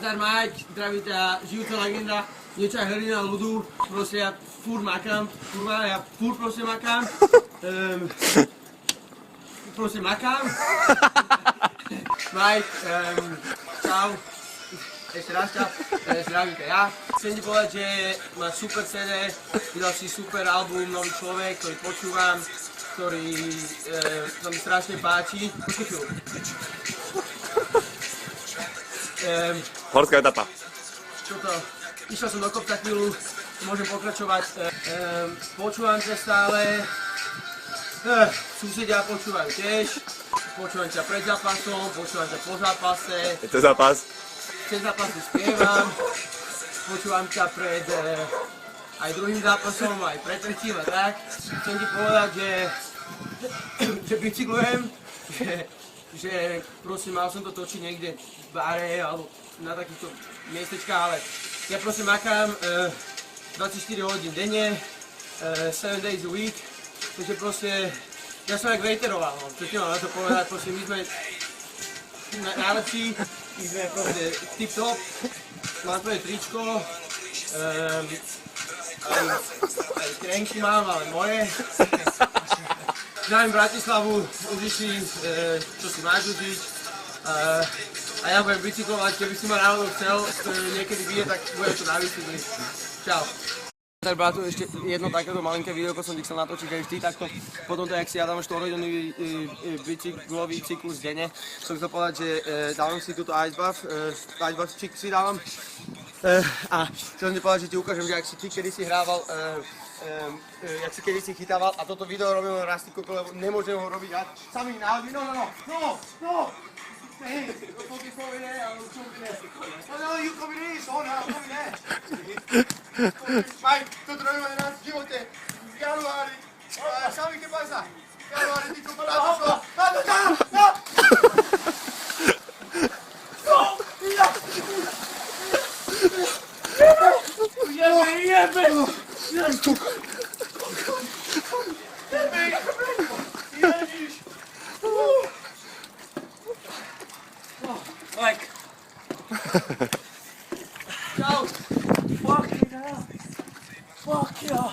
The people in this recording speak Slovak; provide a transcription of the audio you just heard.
Nazdar Mike, zdraví ťa žijúca legenda, niečo aj hrdina ľudu, proste ja furt makám, kurva, ja furt proste makám. Proste makám. Mike, čau. Ešte raz čau, zdravím ťa ja. Chcem ti povedať, že máš super CD, vydal si super album, nový človek, ktorý počúvam, ktorý sa mi strašne páči. Počkej chvíľu. Horská etapa. Išiel som do kopca chvíľu, môžem pokračovať. Počúvam ťa stále. Susedia počúvajú tiež. Počúvam ťa pred zápasom, počúvam ťa po zápase. Je to zápas? Cez zápasu spievam. Počúvam ťa pred aj druhým zápasom, aj pred tretím a tak. Chcem ti povedať, že bicyklujem, že prosím, mal som to točiť niekde v bare alebo na takýchto miestečkách, ale ja prosím makám 24 hodín denne, 7 days a week, takže proste ja som jak vejteroval, no, čo ti mám na to povedať, proste my sme najlepší, my sme proste tip-top, mám tvoje tričko, aj krenky mám, ale moje. Zdravím Bratislavu, užiš si, čo si máš užiť. A ja budem bicyklovať, keby si ma náhodou chcel niekedy vidieť, tak budem to na bicykli. Čau. Tak bratu, ešte jedno takéto malinké video, ako som ti chcel natočiť aj vždy takto. Potom to, jak si ja dávam 4-hodinový bicyklový cyklus denne, som chcel povedať, že dávam si túto ice buff si dávam. A chcel som ti povedať, že ti ukážem, že ak si ty kedysi hrával, jak si kedysi chytával a toto video robím raz ty koko, lebo nemôžem ho robiť rád. Sami náhodí, no! Hey, you're focused over there, I'm jumping there. Oh no, you coming in, son, I'm coming there. Mike, toto robíme raz v živote. V januári. Sami, ¿qué pasa? V januári, ty koko, na to šlo. Na to ťa! No! Jebe! Ježiš! Mike! Ciao! Fucking hell! Fuck yeah!